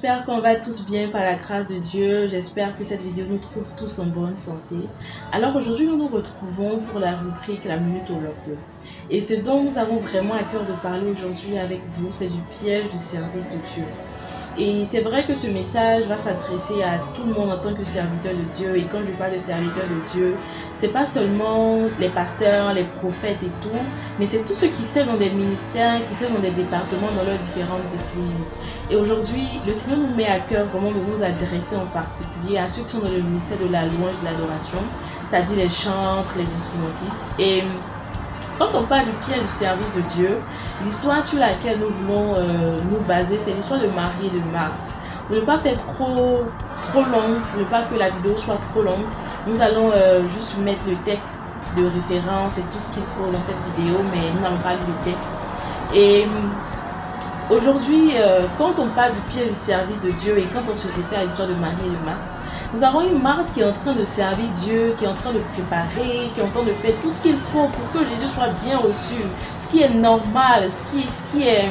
j'espère qu'on va tous bien par la grâce de Dieu. J'espère que cette vidéo nous trouve tous en bonne santé. Alors aujourd'hui, nous nous retrouvons pour la rubrique La Minute Oracle. Et ce dont nous avons vraiment à cœur de parler aujourd'hui avec vous, c'est du piège du service de Dieu. Et c'est vrai que ce message va s'adresser à tout le monde en tant que serviteur de Dieu. Et quand je parle de serviteur de Dieu, c'est pas seulement les pasteurs, les prophètes et tout, mais c'est tous ceux qui servent dans des ministères, qui servent dans des départements, dans leurs différentes églises. Et aujourd'hui, le Seigneur nous met à cœur vraiment de nous adresser en particulier à ceux qui sont dans le ministère de la louange et de l'adoration, c'est-à-dire les chantres, les instrumentistes. Et quand on parle du piège du service de Dieu, l'histoire sur laquelle nous voulons nous baser, c'est l'histoire de Marie et de Marthe. Pour ne pas faire trop long, pour ne pas que la vidéo soit trop longue, nous allons juste mettre le texte de référence et tout ce qu'il faut dans cette vidéo, mais nous n'allons pas lu le texte. Et aujourd'hui, quand on parle du piège du service de Dieu et quand on se réfère à l'histoire de Marie et de Marthe, nous avons une Marthe qui est en train de servir Dieu, qui est en train de préparer, qui est en train de faire tout ce qu'il faut pour que Jésus soit bien reçu, ce qui est normal, ce qui est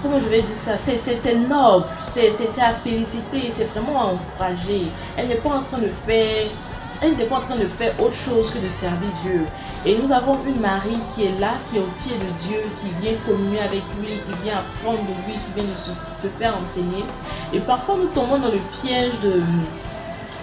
comment je vais dire ça, c'est noble, c'est à féliciter, c'est vraiment à encourager. Elle n'était pas en train de faire autre chose que de servir Dieu. Et nous avons une Marie qui est là, qui est au pied de Dieu, qui vient communier avec lui, qui vient apprendre de lui, qui vient de se faire enseigner. Et parfois nous tombons dans le piège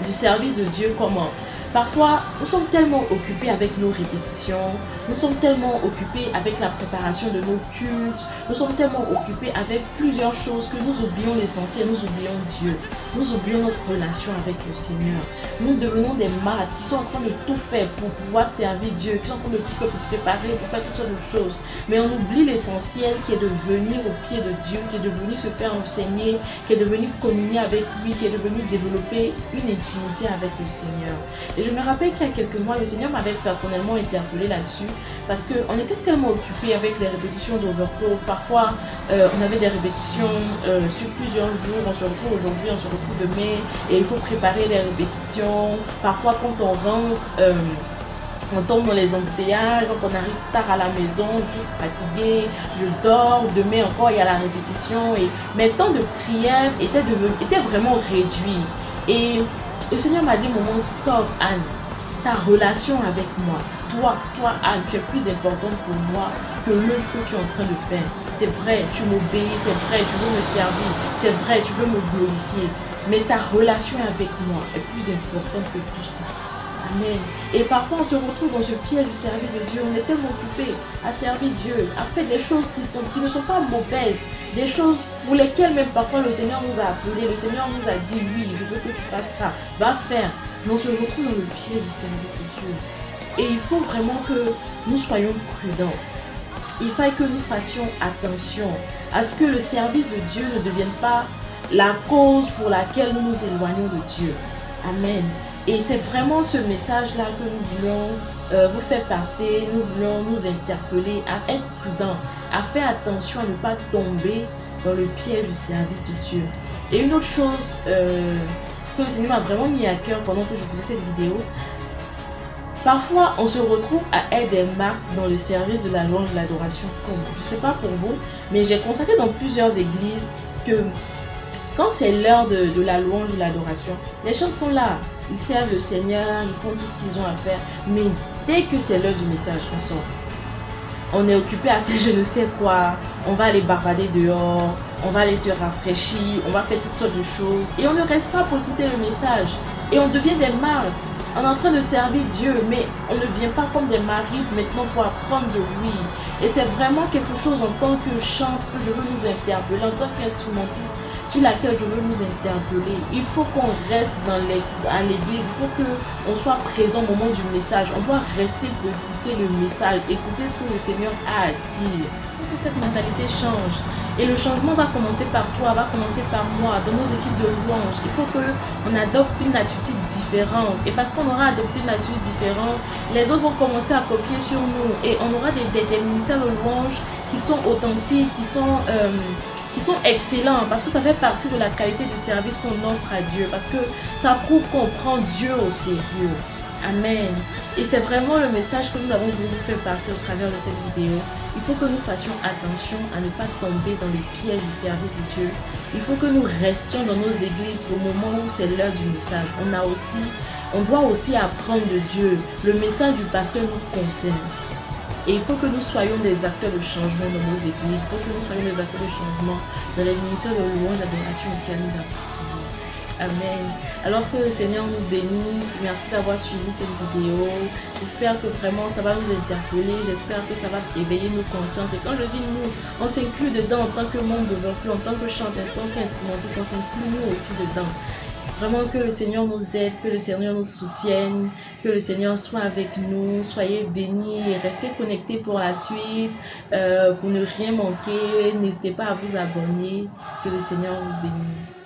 du service de Dieu. Comment? Parfois, nous sommes tellement occupés avec nos répétitions, nous sommes tellement occupés avec la préparation de nos cultes, nous sommes tellement occupés avec plusieurs choses que nous oublions l'essentiel, nous oublions Dieu, nous oublions notre relation avec le Seigneur. Nous devenons des martyrs qui sont en train de tout faire pour pouvoir servir Dieu, qui sont en train de tout faire pour préparer, pour faire toutes sortes de choses. Mais on oublie l'essentiel qui est de venir au pied de Dieu, qui est de venir se faire enseigner, qui est de venir communier avec lui, qui est de venir développer une intimité avec le Seigneur. Et je me rappelle qu'il y a quelques mois, le Seigneur m'avait personnellement interpellé là-dessus parce qu'on était tellement occupés avec les répétitions d'Overflow. Parfois, on avait des répétitions sur plusieurs jours. On se retrouve aujourd'hui, on se retrouve demain et il faut préparer les répétitions. Parfois, quand on rentre, on tombe dans les embouteillages, donc on arrive tard à la maison, je suis fatiguée, je dors, demain encore il y a la répétition. Et mes temps de prière étaient vraiment réduits. Et le Seigneur m'a dit, maman, stop Anne, ta relation avec moi, toi Anne, tu es plus importante pour moi que l'œuvre que tu es en train de faire. C'est vrai, tu m'obéis, c'est vrai, tu veux me servir, c'est vrai, tu veux me glorifier, mais ta relation avec moi est plus importante que tout ça. Amen. Et parfois on se retrouve dans ce piège du service de Dieu. On est tellement occupé à servir Dieu, à faire des choses qui ne sont pas mauvaises, des choses pour lesquelles même parfois le Seigneur nous a appelés, le Seigneur nous a dit oui, je veux que tu fasses ça, va faire. Mais on se retrouve dans le piège du service de Dieu. Et il faut vraiment que nous soyons prudents. Il faut que nous fassions attention à ce que le service de Dieu ne devienne pas la cause pour laquelle nous nous éloignons de Dieu. Amen. Et c'est vraiment ce message-là que nous voulons vous faire passer, nous voulons nous interpeller à être prudents, à faire attention à ne pas tomber dans le piège du service de Dieu. Et une autre chose que le Seigneur m'a vraiment mis à cœur pendant que je faisais cette vidéo, parfois on se retrouve à être des marques dans le service de la louange de l'adoration. Comment? Je ne sais pas pour vous, mais j'ai constaté dans plusieurs églises que quand c'est l'heure de la louange, de l'adoration, les chants sont là, ils servent le Seigneur, ils font tout ce qu'ils ont à faire. Mais dès que c'est l'heure du message, on sort. On est occupé à faire je ne sais quoi, on va aller bavarder dehors, on va aller se rafraîchir, on va faire toutes sortes de choses. Et on ne reste pas pour écouter le message. Et on devient des martyrs. On est en train de servir Dieu, mais on ne vient pas comme des maris maintenant pour apprendre de lui. Et c'est vraiment quelque chose en tant que chantre que je veux nous interpeller, en tant qu'instrumentiste sur laquelle je veux nous interpeller. Il faut qu'on reste à l'église, il faut qu'on soit présent au moment du message. On doit rester pour écouter le message, écouter ce que le Seigneur a à dire. Il faut que cette mentalité change. Et le changement va commencer par toi, va commencer par moi, dans nos équipes de louange. Il faut qu'on adopte une attitude différente. Et parce qu'on aura adopté une attitude différente, les autres vont commencer à copier sur nous. Et on aura des ministères de louange qui sont authentiques, qui sont excellents. Parce que ça fait partie de la qualité du service qu'on offre à Dieu. Parce que ça prouve qu'on prend Dieu au sérieux. Amen. Et c'est vraiment le message que nous avons voulu vous faire passer au travers de cette vidéo. Il faut que nous fassions attention à ne pas tomber dans le piège du service de Dieu. Il faut que nous restions dans nos églises au moment où c'est l'heure du message. On doit aussi apprendre de Dieu. Le message du pasteur nous concerne. Et il faut que nous soyons des acteurs de changement dans nos églises. Il faut que nous soyons des acteurs de changement dans les ministères de louange et d'adoration auxquels nous appartenons. Amen. Alors que le Seigneur nous bénisse. Merci d'avoir suivi cette vidéo. J'espère que vraiment ça va nous interpeller. J'espère que ça va éveiller nos consciences. Et quand je dis nous, on s'inclut dedans en tant que membre de l'Europe, en tant que chanteur, en tant qu'instrumentiste, on s'inclut nous aussi dedans. Vraiment que le Seigneur nous aide, que le Seigneur nous soutienne, que le Seigneur soit avec nous. Soyez bénis et restez connectés pour la suite, pour ne rien manquer. N'hésitez pas à vous abonner. Que le Seigneur vous bénisse.